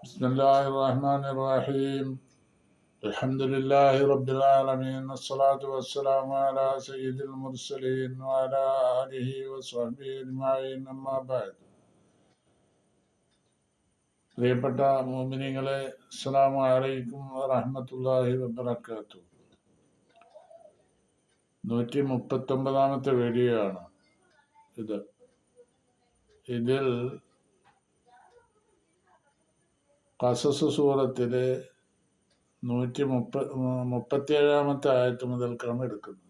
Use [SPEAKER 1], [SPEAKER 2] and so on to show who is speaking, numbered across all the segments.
[SPEAKER 1] بسم الله الرحمن الرحيم الحمد لله رب العالمين الصلاة والسلام على سيد المرسلين وعلى آله وصحبه أجمعين أما بعد പ്രിയപ്പെട്ട മുഅ്മിനീങ്ങളെ അസ്സലാമു അലൈക്കും വറഹ്മത്തുള്ളാഹി വബറകാതുഹു 139ാമത്തെ വീഡിയോ ആണ് ഇതിൽ ഖസസ് സൂറത്തിലെ 137ാമത്തെ ആയത്ത് മുതൽക്കാണ് എടുക്കുന്നത്.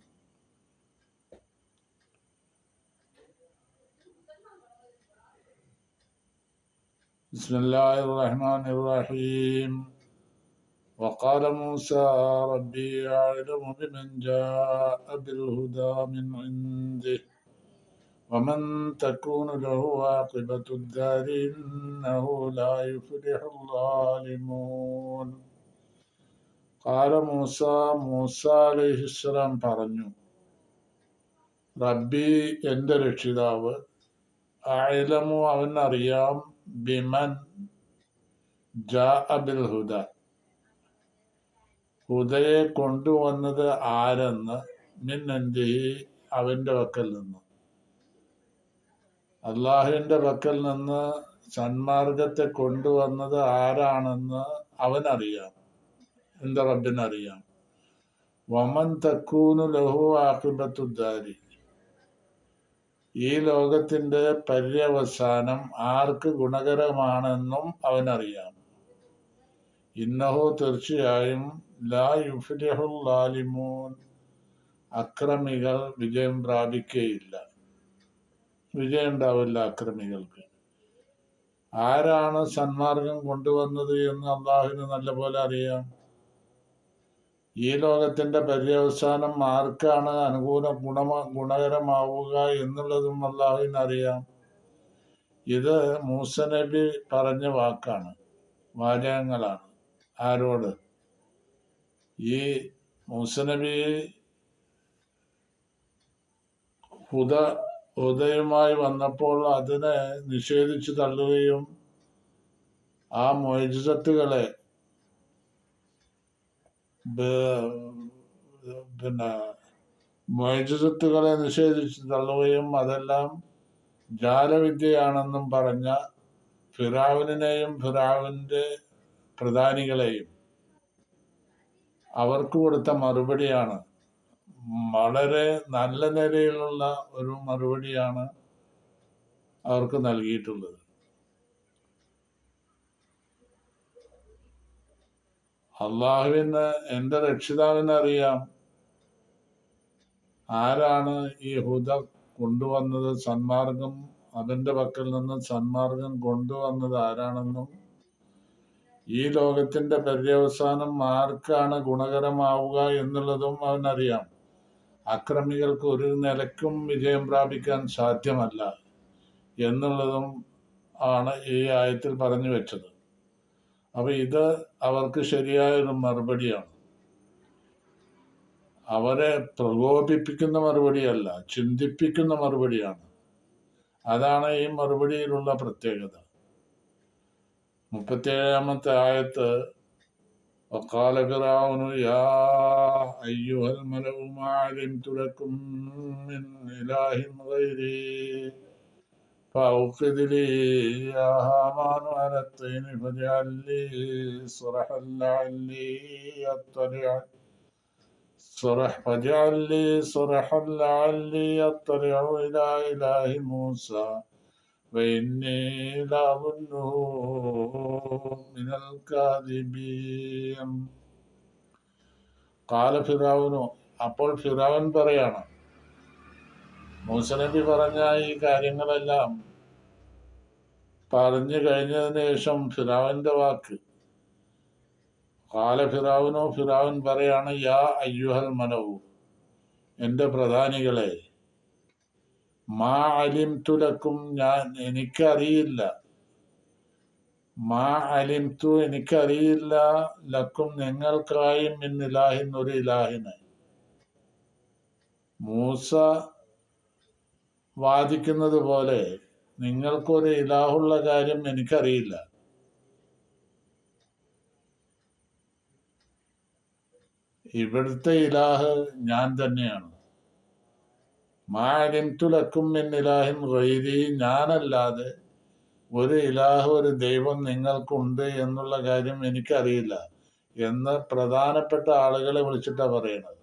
[SPEAKER 1] ബിസ്മില്ലാഹിർ റഹ്മാനിർ റഹീം وقال موسى ربي أعلم بمن جاء بالهدى من عنده ومن تكون له عاقبة الدار إنه لا يفلح الظالمون. قال മൂസ അലൈഹിസ്സലാം പറഞ്ഞു, റബ്ബി എൻ്റെ രക്ഷിതാവ്, അഅലമു അവനറിയാം, ബിമൻ ജാഅ ബിൽ ഹുദ ഹുദയെ കൊണ്ടുവന്നത് ആരെന്ന്, മിൻ ഇൻദിഹി അവൻ്റെ പക്കൽ നിന്ന്, അള്ളാഹുവിൻ്റെ പക്കൽ നിന്ന് സന്മാർഗത്തെ കൊണ്ടുവന്നത് ആരാണെന്ന് അവനറിയാം, എൻ്റെ റബ്ബിനറിയാം. വമൻ തക്കൂനു ലഹു ആഖിബത്തുദ്ദാരി ഈ ലോകത്തിൻ്റെ പര്യവസാനം ആർക്ക് ഗുണകരമാണെന്നും അവനറിയാം. ഇന്നഹു തീർച്ചയായും ലാ യുഫ്ലിഹുൽ ളാലിമൂൻ അക്രമികൾ വിജയം പ്രാപിക്കുകയില്ല, വിജയം ഉണ്ടാവില്ല അക്രമികൾക്ക്. ആരാണ് സന്മാർഗം കൊണ്ടുവന്നത് എന്ന് അള്ളാഹുവിന് നല്ലപോലെ അറിയാം. ഈ ലോകത്തിന്റെ പര്യവസാനം ആർക്കാണ് ഗുണകരമാവുക എന്നുള്ളതും അള്ളാഹുവിന് അറിയാം. ഇത് മൂസ നബി പറഞ്ഞ വാചകങ്ങളാണ്. ആരോട്? ഈ മൂസ നബി ഹുദയുമായി വന്നപ്പോൾ അതിനെ നിഷേധിച്ചു തള്ളുകയും ആ മുഅ്ജിസത്തുകളെ നിഷേധിച്ചു തള്ളുകയും അതെല്ലാം ജാലവിദ്യയാണെന്നും പറഞ്ഞ ഫിറഔനെയും ഫിറഔന്റെ പ്രധാനികളെയും അവർക്ക് കൊടുത്ത മറുപടിയാണ്. വളരെ നല്ല നിലയിലുള്ള ഒരു മറുപടിയാണ് അവർക്ക് നൽകിയിട്ടുള്ളത്. അള്ളാഹുവിന്, എൻ്റെ രക്ഷിതാവിനറിയാം ആരാണ് ഈ ഹുദ കൊണ്ടുവന്നത്, സന്മാർഗം അവന്റെ പക്കൽ നിന്ന് സന്മാർഗം കൊണ്ടുവന്നത് ആരാണെന്നും ഈ ലോകത്തിന്റെ പര്യവസാനം ആർക്കാണ് ഗുണകരമാവുക എന്നുള്ളതും അവനറിയാം. അക്രമികൾക്ക് ഒരു നിലയ്ക്കും വിജയം പ്രാപിക്കാൻ സാധ്യമല്ല എന്നുള്ളതും ആണ് ഈ ആയത്തിൽ പറഞ്ഞു വെച്ചത്. അപ്പൊ ഇത് അവർക്ക് ശരിയായൊരു മറുപടിയാണ്. അവരെ പ്രകോപിപ്പിക്കുന്ന മറുപടിയല്ല, ചിന്തിപ്പിക്കുന്ന മറുപടിയാണ്. അതാണ് ഈ മറുപടിയിലുള്ള പ്രത്യേകത. 37ാമത്തെ ആയത്ത്, وقال فرعون يا أيها الملأ ما علمت لكم من إله غيري فأوقد لي يا هامان على الطين فاجعل لي صرحا لعلي أطلع إلى إله موسى وإني لأظنه من الكاذبين. قال فرعون അപ്പോൾ ഫിറഔൻ പറയാണ്, മൂസ നബി പറഞ്ഞ ഈ കാര്യങ്ങളെല്ലാം പറഞ്ഞു കഴിഞ്ഞതിന് ശേഷം ഫിറഔന്റെ വാക്ക്, ഖാല ഫിറഔനു ഫിറഔൻ പറയാണ്, യാ അയ്യുഹൽ മലഉ എൻ്റെ പ്രധാനികളെ, മാ അലിംതു ലക്കും എനിക്കറിയില്ല, എനിക്കറിയില്ല, ലക്കും നിങ്ങൾക്കായി മിൻ ഇലാഹിൻ ഒരു ഇലാഹിനെ. മൂസ വാദിക്കുന്നത് പോലെ നിങ്ങൾക്കൊരു ഇലാഹുള്ള കാര്യം എനിക്കറിയില്ല. ഇവിടുത്തെ ഇലാഹ് ഞാൻ തന്നെയാണ്. മാലിംതുലക്കും മിൻ ഇലാഹിൻ ഗൈരി, ഞാനല്ലാതെ ഒരു ഇലാഹ്, ഒരു ദൈവം നിങ്ങൾക്കുണ്ട് എന്നുള്ള കാര്യം എനിക്കറിയില്ല എന്ന് പ്രധാനപ്പെട്ട ആളുകളെ വിളിച്ചിട്ടാ പറയുന്നത്.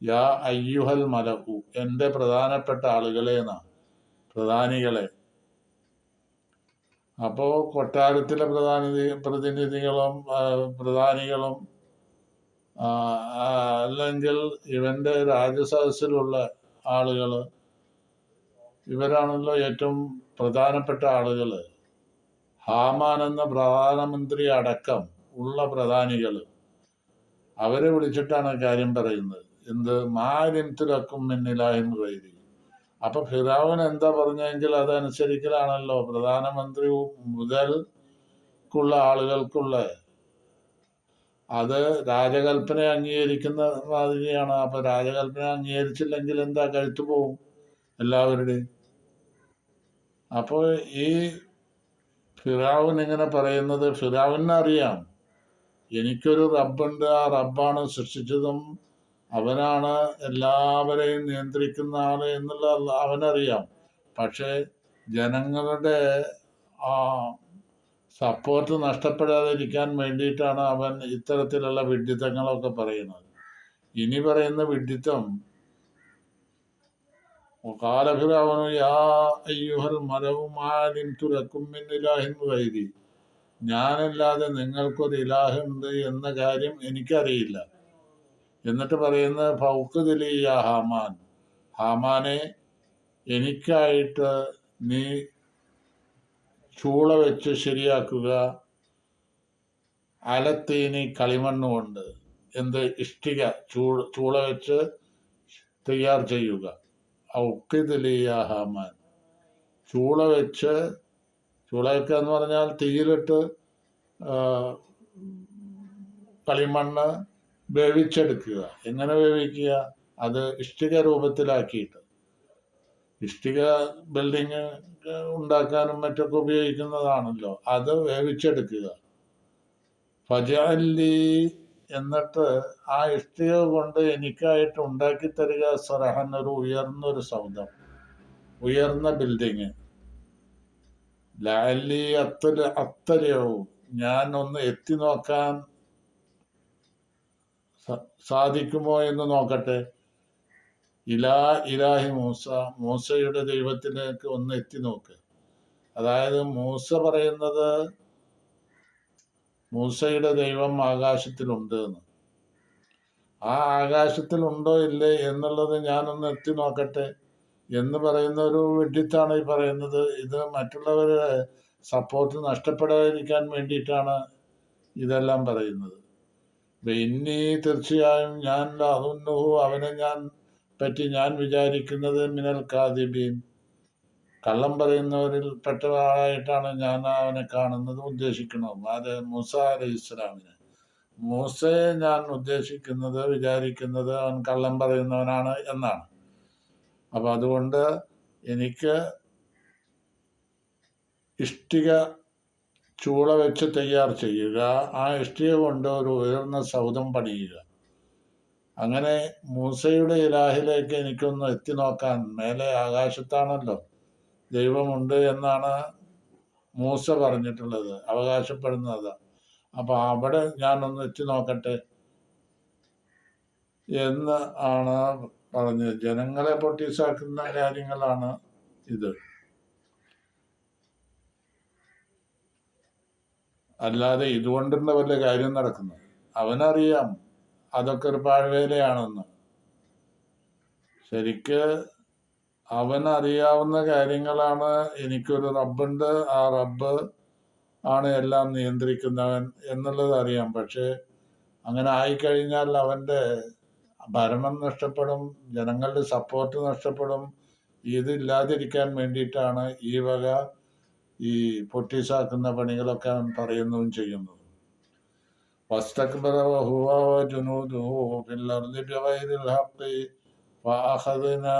[SPEAKER 1] യാ അയ്യുഹൽ മലകു, എൻ്റെ പ്രധാനപ്പെട്ട ആളുകളെ എന്നാ, പ്രധാനികളെ. അപ്പോ കൊട്ടാരത്തിലെ പ്രതിനിധികളും പ്രധാനികളും അല്ലെങ്കിൽ ഇവന്റെ രാജസദസ്സിലുള്ള ആളുകൾ, ഇവരാണല്ലോ ഏറ്റവും പ്രധാനപ്പെട്ട ആളുകൾ. ഹാമാൻ എന്ന പ്രധാനമന്ത്രി അടക്കം ഉള്ള പ്രധാനികൾ, അവരെ വിളിച്ചിട്ടാണ് കാര്യം പറയുന്നത്. എന്ത് മാലിംതുലക്കും മിൻ ഇലാഹിൻ ഗൈരി. അപ്പൊ ഫിറഔൻ എന്താ പറഞ്ഞെങ്കിൽ അതനുസരിക്കലാണല്ലോ പ്രധാനമന്ത്രി മുതൽക്കുള്ള ആളുകൾക്കുള്ള. അത് രാജകൽപ്പന അംഗീകരിക്കുന്ന മാതിരിയാണ്. അപ്പൊ രാജകൽപ്പന അംഗീകരിച്ചില്ലെങ്കിൽ എന്താ, കഴുത്തു പോവും എല്ലാവരുടെയും. അപ്പോൾ ഈ ഫിറഔൻ ഇങ്ങനെ പറയുന്നത്, ഫിറഔന് അറിയാം എനിക്കൊരു റബ്ബുണ്ട്, ആ റബ്ബാണ് സൃഷ്ടിച്ചതും അവനാണ് എല്ലാവരെയും നിയന്ത്രിക്കുന്ന ആള് എന്നുള്ള അവനറിയാം. പക്ഷേ ജനങ്ങളുടെ ആ സപ്പോർട്ട് നഷ്ടപ്പെടാതിരിക്കാൻ വേണ്ടിയിട്ടാണ് അവൻ ഇത്തരത്തിലുള്ള വിഡ്ഢിത്തങ്ങളൊക്കെ പറയുന്നത്. ഇനി പറയുന്ന വിഡ്ഢിത്തം, وقال فرعون يا أيها الملأ ما علمت لكم من إله غيري, ഞാനല്ലാതെ നിങ്ങൾക്കൊരു ഇലാഹ് ഉണ്ട് എന്ന കാര്യം എനിക്കറിയില്ല. എന്നിട്ട് പറയുന്നത് ഫൗഖ്ദിലി യാ ഹാമാൻ, ഹാമാനെ എനിക്കായിട്ട് നീ ചൂള വെച്ച് ശരിയാക്കുക, അലത്തീനി കളിമണ്ണ് കൊണ്ട്, എന്ത് ഇഷ്ടിക ചൂള വെച്ച് തയ്യാർ ചെയ്യുക. ഔഖിദ്ലി യാ ഹാമാൻ, ചൂള വെച്ച്, ചൂളയൊക്കെ എന്ന് പറഞ്ഞാൽ തീയിലിട്ട് കളിമണ്ണ് വേവിച്ചെടുക്കുക. എങ്ങനെ വേവിക്കുക? അത് ഇഷ്ടിക രൂപത്തിലാക്കിയിട്ട്, ഇഷ്ടിക ബിൽഡിങ് ഉണ്ടാക്കാനും മറ്റൊക്കെ ഉപയോഗിക്കുന്നതാണല്ലോ, അത് വേവിച്ചെടുക്കുക. ഫജഅല്ലി, എന്നിട്ട് ആ ഇഷ്ടിക കൊണ്ട് എനിക്കായിട്ട് ഉണ്ടാക്കി തരിക സറഹൻ, ഒരു ഉയർന്നൊരു സൗധം, ഉയർന്ന ബിൽഡിങ്. ലഅല്ലി അത്തലിഉ, ഞാൻ ഒന്ന് എത്തി നോക്കാൻ സാധിക്കുമോ എന്ന് നോക്കട്ടെ. ഇലാഹി മൂസ, മൂസയുടെ ദൈവത്തിലേക്ക് ഒന്ന് എത്തി നോക്ക്. അതായത് മൂസ പറയുന്നത് മൂസയുടെ ദൈവം ആകാശത്തിലുണ്ട് എന്ന്. ആ ആകാശത്തിലുണ്ടോ ഇല്ലേ എന്നുള്ളത് ഞാനൊന്ന് എത്തി നോക്കട്ടെ എന്ന് പറയുന്ന ഒരു വിഡ്ഢിത്താണ് ഈ പറയുന്നത്. ഇത് മറ്റുള്ളവരുടെ സപ്പോർട്ട് നഷ്ടപ്പെടാതിരിക്കാൻ വേണ്ടിയിട്ടാണ് ഇതെല്ലാം പറയുന്നത്. ഇനി തീർച്ചയായും ഞാൻ ലഅദുന്നുഹു, അവനെ പറ്റി ഞാൻ വിചാരിക്കുന്നത് മിനൽ കാദിബീൻ, കള്ളം പറയുന്നവരിൽ പെട്ടതായിട്ടാണ് ഞാൻ അവനെ കാണുന്നത്, ഉദ്ദേശിക്കുന്നത്. അത് മൂസ അലൈഹിസ്സലാമിനെ, മൂസയെ ഞാൻ ഉദ്ദേശിക്കുന്നത്, വിചാരിക്കുന്നത് അവൻ കള്ളം പറയുന്നവനാണ് എന്നാണ്. അപ്പൊ അതുകൊണ്ട് എനിക്ക് ഇഷ്ടിക ചൂള വെച്ച് തയ്യാർ ചെയ്യുക, ആ ഇഷ്ടിക കൊണ്ട് ഒരു ഉയർന്ന സൗധം പണിയുക. അങ്ങനെ മൂസയുടെ ഇലാഹിലേക്ക് എനിക്കൊന്ന് എത്തി നോക്കാൻ, മേലെ ആകാശത്താണല്ലോ ദൈവമുണ്ട് എന്നാണ് മൂസ പറഞ്ഞിട്ടുള്ളത്, അവകാശപ്പെടുന്നത്. അപ്പൊ അവിടെ ഞാനൊന്ന് എത്തി നോക്കട്ടെ എന്ന് ആണ് പറഞ്ഞത്. ജനങ്ങളെ പൊട്ടീസാക്കുന്ന കാര്യങ്ങളാണ് ഇത്. അല്ലാതെ ഇതുകൊണ്ടുള്ള വല്ല കാര്യം നടക്കുന്നത്. അവനറിയാം അതൊക്കെ ഒരു പാഴ്വേലയാണെന്ന്. ശരിക്ക് അവനറിയാവുന്ന കാര്യങ്ങളാണ്, എനിക്കൊരു റബ്ബുണ്ട്, ആ റബ്ബ് ആണ് എല്ലാം നിയന്ത്രിക്കുന്നവൻ എന്നുള്ളത് അറിയാം. പക്ഷെ അങ്ങനെ ആയിക്കഴിഞ്ഞാൽ അവന്റെ ഭരണം നഷ്ടപ്പെടും, ജനങ്ങളുടെ സപ്പോർട്ട് നഷ്ടപ്പെടും. ഇതില്ലാതിരിക്കാൻ വേണ്ടിയിട്ടാണ് ഈ വക ഈ പൊട്ടീസാക്കുന്ന പണികളൊക്കെ അവൻ പറയുന്നതും ചെയ്യുന്നതും. വസ്തക്ബറ വഹുവ വജുനൂദുഹു ഫിൽ അർളി ബിഗൈരിൽ ഹഖ് ഫഅഖദ്നാ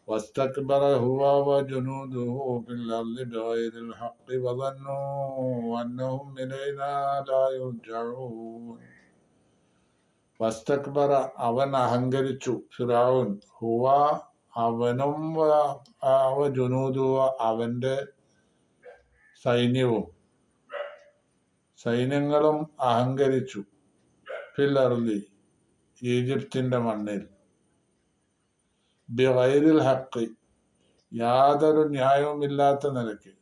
[SPEAKER 1] واستكبر هو وجنوده في الأرض بغير الحق وظنوا أنهم إلينا لا يرجعون. വസ്തക്ബറ അവൻ അഹങ്കരിച്ചു, ഫിറഔൻ ഹുവ അവനും ജുനൂദു അവന്റെ സൈന്യങ്ങളും അഹങ്കരിച്ചു, ഫിൽ അർളി ഈജിപ്തിന്റെ മണ്ണിൽ, ബിഗൈറിൽ ഹഖ് യാതൊരു ന്യായവുമില്ലാത്ത നിലയ്ക്ക്,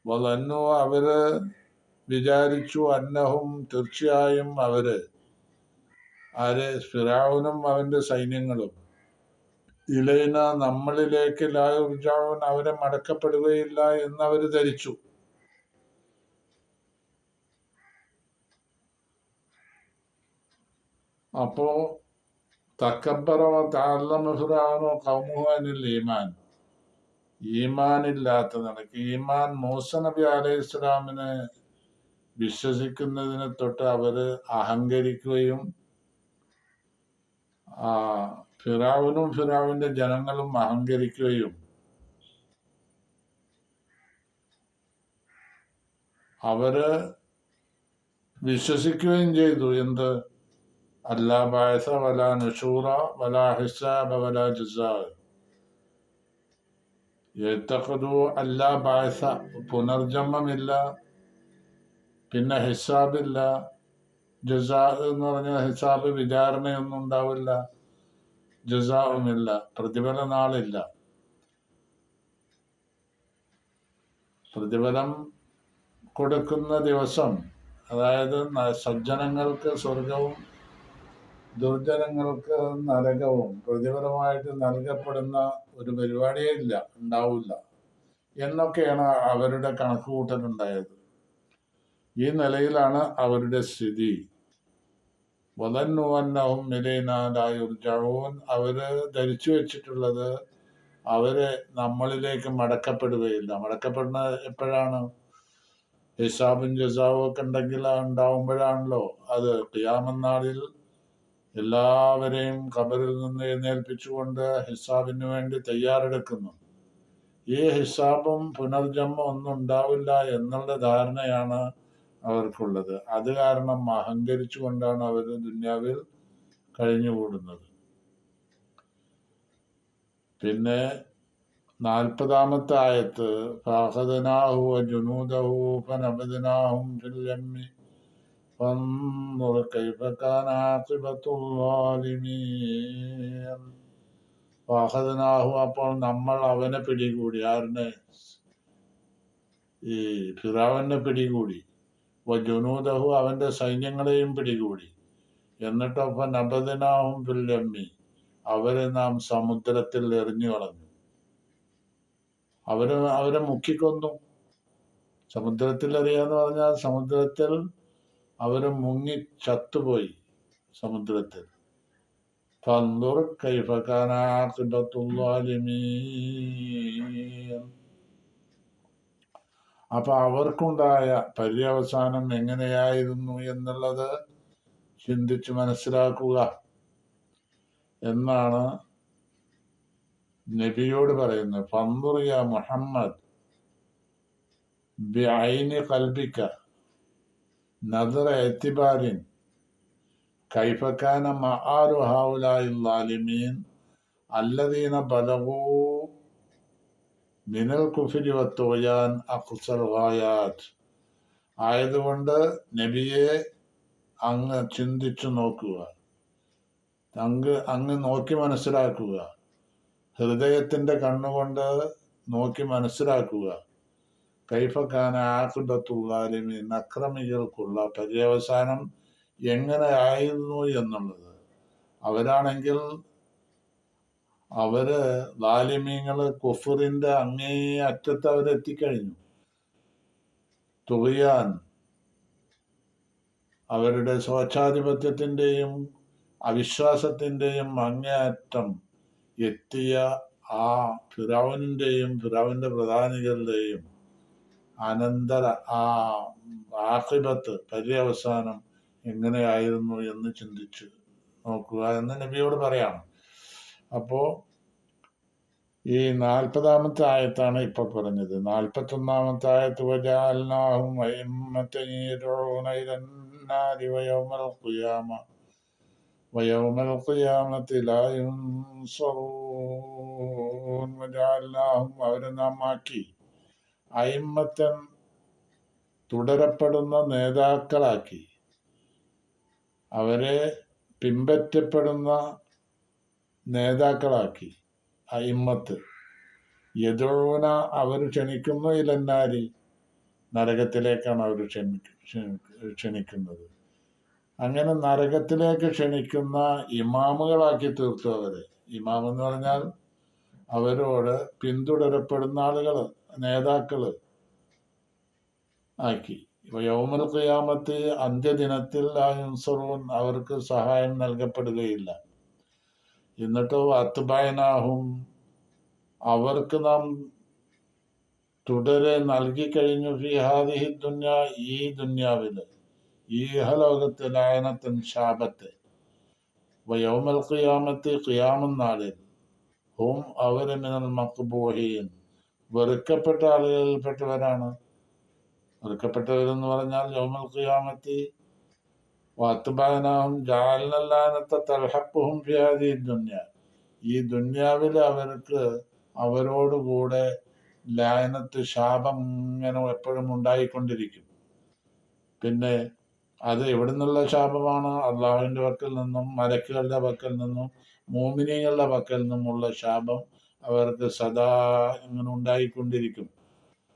[SPEAKER 1] വലന്നു അവര് വിചാരിച്ചു, അന്നഹും തീർച്ചയായും അവര്, ആര്, ഫിറഔനും അവന്റെ സൈന്യങ്ങളും, ഇലൈന നമ്മളിലേക്ക് ലാ യുർജഊൻ അവരെ മടക്കപ്പെടുകയില്ല എന്നവര് ധരിച്ചു. അപ്പോ തക്കബ്ബറ വതഅല്ലമ ഫിറഔനു ഖൗമുഹു അനിൽ ഈമാൻ, ഈമാനില്ലാത്ത നിലയ്ക്ക്, ഈമാൻ മൂസ നബി അലൈഹിസ്സലാമിനെ വിശ്വസിക്കുന്നതിനെ തൊട്ട് അവര് അഹങ്കരിക്കുകയും ഫിറഔനും ഫിറഔന്റെ ജനങ്ങളും അഹങ്കരിക്കുകയും അവര് വിശ്വസിക്കുകയും ചെയ്തു. എന്ത്? അല്ലാ ബഅസ വലാ നുശൂറ വലാ ഹിസാബ വലാ ജസാ. യതഖദു അല്ലാ ബഅസ പുനർജന്മമില്ല, പിന്നെ ഹിസാബില്ല, ജസാ എന്ന് പറഞ്ഞാൽ ഹിസാബ് വിചാരണയൊന്നും ഉണ്ടാവില്ല, ജസാവുമില്ല, പ്രതിഫല നാളില്ല. പ്രതിഫലം കൊടുക്കുന്ന ദിവസം, അതായത് സജ്ജനങ്ങൾക്ക് സ്വർഗവും ദുർജനങ്ങൾക്ക് നരകവും പ്രതിഫലമായിട്ട് നൽകപ്പെടുന്ന ഒരു പരിപാടിയേ ഇല്ല, ഉണ്ടാവില്ല എന്നൊക്കെയാണ് അവരുടെ കണക്കുകൂട്ടലുണ്ടായത്. ഈ നിലയിലാണ് അവരുടെ സ്ഥിതി. വദന്നു അന്നഹും ഇലൈനാ ലാ യുർജഊൻ അവര് ധരിച്ചു വെച്ചിട്ടുള്ളത് അവര് നമ്മളിലേക്ക് മടക്കപ്പെടുകയില്ല. മടക്കപ്പെടുന്നത് എപ്പോഴാണ്? ഹിസാബും ജസാവും ഒക്കെ ഉണ്ടാവുമ്പോഴാണല്ലോ. അത് ഖിയാമത്ത് നാളിൽ എല്ലാവരെയും ഖബറിൽ നിന്ന് എഴുന്നേൽപ്പിച്ചുകൊണ്ട് ഹിസാബിന് വേണ്ടി തയ്യാറെടുക്കുന്നു. ഈ ഹിസാബും പുനർജന്മം ഒന്നും ഉണ്ടാവില്ല എന്നുള്ള ധാരണയാണ് അവർക്കുള്ളത്. അത് കാരണം അഹങ്കരിച്ചുകൊണ്ടാണ് അവർ ദുന്യാവിൽ കഴിഞ്ഞുകൂടുന്നത്. പിന്നെ 40-ാമത്തെ ആയത്ത്, ഫഅഖദ്നാഹു വജുനൂദഹു ഫനബദ്നാഹും ഫിൽ യമ്മി ഫൻദുർ കൈഫ കാന ആഖിബത്തുൽ ളാലിമീൻ. ഫഅഖദ്നാഹു അപ്പോൾ നമ്മൾ അവനെ പിടികൂടി. ആരിനെ? ഈ ഫിറഔനെ പിടികൂടി. വജുനൂദഹു അവന്റെ സൈന്യങ്ങളെയും പിടികൂടി. എന്നിട്ടോ ഫനബദ്നാഹും ഫിൽ യമ്മി അവരെ നാം സമുദ്രത്തിൽ എറിഞ്ഞു കളഞ്ഞു. അവരെ മുക്കിക്കൊന്നു. സമുദ്രത്തിൽ എറിയാന്ന് പറഞ്ഞാൽ സമുദ്രത്തിൽ അവര് മുങ്ങി ചത്തുപോയി. സമുദ്രത്തിൽ ഫൻദുർ കൈഫ കാന ആഖിബത്തുൽ ളാലിമീൻ. അപ്പൊ അവർക്കുണ്ടായ പര്യവസാനം എങ്ങനെയായിരുന്നു എന്നുള്ളത് ചിന്തിച്ച് മനസ്സിലാക്കുക എന്നാണ് നബിയോട് പറയുന്നത്. ഫൻദുർ യാ മുഹമ്മദ് ബിഐനി ഖൽബിക നദറ ഇഅ്തിബാരിൻ കൈഫ കാന മആലു ഹൗലാഇൽ ളാലിമീൻ അല്ലദീന ബലഗൂ മിനൽ കുഫ്രി വത്തുഗ്യാൻ അഖ്സൽ ഗായാത്ത്. ആയതുകൊണ്ട് നബിയെ അങ്ങ് ചിന്തിച്ചു നോക്കുക, അങ്ങ് നോക്കി മനസ്സിലാക്കുക, ഹൃദയത്തിന്റെ കണ്ണുകൊണ്ട് നോക്കി മനസ്സിലാക്കുക. കൈഫ കാന ആഖിബത്തുൽ ളാലിമീൻ അക്രമികൾക്കുള്ള പര്യവസാനം എങ്ങനെ ആയിരുന്നു എന്നുള്ളത്. അവരാണെങ്കിൽ അവര് ളാലിമീങ്ങള് കുഫറിന്റെ അങ്ങേ അറ്റത്ത് അവരെത്തിക്കഴിഞ്ഞു. തുഗ്യാൻ അവരുടെ സ്വേച്ഛാധിപത്യത്തിന്റെയും അവിശ്വാസത്തിന്റെയും അങ്ങേയറ്റം എത്തിയ ആ ഫിറഔനിന്റെയും ഫിറഔന്റെ പ്രധാനികളുടെയും അനന്തര ആ ആഖിബത്ത് പര്യവസാനം എങ്ങനെയായിരുന്നു എന്ന് ചിന്തിച്ച് നോക്കുക എന്ന് നബിയോട് പറയാണ്. അപ്പോ ഈ 40-ാമത്തെ ആയത്താണ് ഇപ്പൊ പറഞ്ഞത്. 41-ാമത്തെ ആയത്ത് വജഅൽനാഹും അഇമ്മത്തൻ യദ്ഊന ഇലന്നാരി വയൗമൽ ഖിയാമത്തി ലാ യുൻസറൂൻ. വജഅൽനാഹും അവരെ നാം ആക്കി അയിമ്മത്തൻ തുടരപ്പെടുന്ന നേതാക്കളാക്കി, അവരെ പിൻപറ്റപ്പെടുന്ന നേതാക്കളാക്കി. അയിമ്മത്ത് യദൂന അവർ ക്ഷണിക്കുന്നു, ഇലന്നാരി നരകത്തിലേക്കാണ് അവർ ക്ഷണിക്കുന്നത്. അങ്ങനെ നരകത്തിലേക്ക് ക്ഷണിക്കുന്ന ഇമാമുകളാക്കി തീർത്തു അവരെ. ഇമാം എന്ന് പറഞ്ഞാൽ അവരോട് പിന്തുടരപ്പെടുന്ന ആളുകൾ, നേതാക്കള് ആക്കി. യൗമുൽ ഖിയാമത്ത് അന്ത്യദിനത്തിൽ ലാ യുൻസറൂൻ അവർക്ക് സഹായം നൽകപ്പെടുകയില്ല. എന്നിട്ടോ അത്ബഅനാഹും അവർക്ക് നാം തുടരെ നൽകിക്കഴിഞ്ഞു ഫീ ഹാദിഹി ദുന്യ ഈ ദുന്യാവില്, ഈ ഇഹലോകത്ത് ലഅനത്തൻ ശാപത്തെ, വയൗമൽ ഖിയാമത്ത് ഖിയാമം നാളിൽ ഹും അവര് മിനൽ മഖ്ബൂഹീൻ വെറുക്കപ്പെട്ട ആളുകളിൽപ്പെട്ടവരാണ്. വെറുക്കപ്പെട്ടവരെന്ന് പറഞ്ഞാൽ യൗമൽ ഖിയാമത്തി വഅത്ബഅനാഹും ജഅൽന ലഅനത തൽഹഖുഹും ഫീ ഹാദിഹി ദുന്യ ഈ ദുന്യാവിൽ അവർക്ക് അവരോടുകൂടെ ലഅനത്ത് ശാപം ഇങ്ങനെ എപ്പോഴും ഉണ്ടായിക്കൊണ്ടിരിക്കും. പിന്നെ അത് എവിടെ നിന്നുള്ള ശാപമാണ്? അള്ളാഹുവിന്റെ പക്കൽ നിന്നും, മലക്കുകളുടെ പക്കൽ നിന്നും, മോമിനീങ്ങളുടെ പക്കൽ നിന്നുമുള്ള ശാപം അവർക്ക് സദാ ഇങ്ങനെ ഉണ്ടായിക്കൊണ്ടിരിക്കും.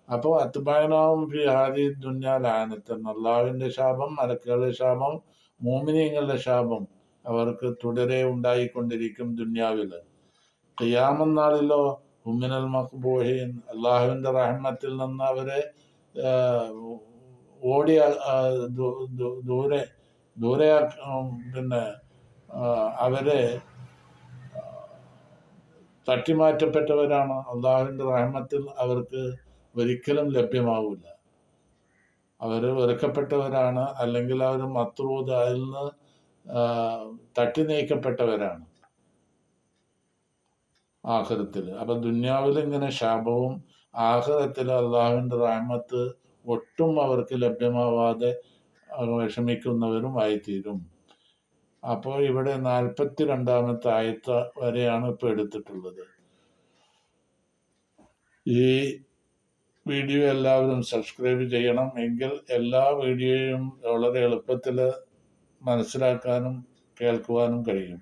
[SPEAKER 1] അപ്പോൾ അത്ബഅനാഹും ഫീ ഹാദിഹി ദുന്യ ലഅനത്തൻ അള്ളാഹുവിന്റെ ശാപം, മലക്കുകളുടെ ശാപം, മോമിനീങ്ങളുടെ ശാപം അവർക്ക് തുടരെ ഉണ്ടായിക്കൊണ്ടിരിക്കും ദുന്യാവില്. ഖിയാമം നാളിലോ ഹുമിനൽ മഖ്ബൂഹീൻ അള്ളാഹുവിന്റെ റഹ്മത്തിൽ നിന്ന് അവരെ ഓടി ദൂരെ പിന്നെ അവരെ തട്ടിമാറ്റപ്പെട്ടവരാണ്. അള്ളാഹുവിന്റെ റഹ്മത്തിൽ അവർക്ക് ഒരിക്കലും ലഭ്യമാവില്ല. അവര് വെറുക്കപ്പെട്ടവരാണ്, അല്ലെങ്കിൽ അവർ മത്രൂദ് അതിൽ നിന്ന് തട്ടി നീക്കപ്പെട്ടവരാണ് ആഖിറത്തിൽ. അപ്പൊ ദുന്യാവിൽ ഇങ്ങനെ ശാപവും, ആഖിറത്തിൽ അള്ളാഹുവിന്റെ റഹ്മത്ത് ഒട്ടും അവർക്ക് ലഭ്യമാവാതെ വിഷമിക്കുന്നവരും ആയിത്തീരും. അപ്പോൾ ഇവിടെ 42-ാമത്തെ ആയത്ത് വരെയാണ് ഇപ്പൊ എടുത്തിട്ടുള്ളത്. ഈ വീഡിയോ എല്ലാവരും സബ്സ്ക്രൈബ് ചെയ്യണം, എങ്കിൽ എല്ലാ വീഡിയോയും വളരെ എളുപ്പത്തിൽ മനസ്സിലാക്കാനും കേൾക്കുവാനും കഴിയും.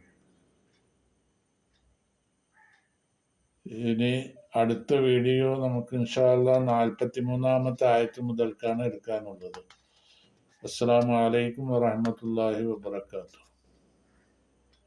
[SPEAKER 1] ഇനി അടുത്ത വീഡിയോ നമുക്ക് ഇൻഷാ അല്ലാഹ് 43-ാമത്തെ ആയത്ത് മുതൽക്കാണ് എടുക്കാനുള്ളത്. അസ്സലാമു അലൈക്കും വറഹ്മത്തുള്ളാഹി വബറകാതുഹു.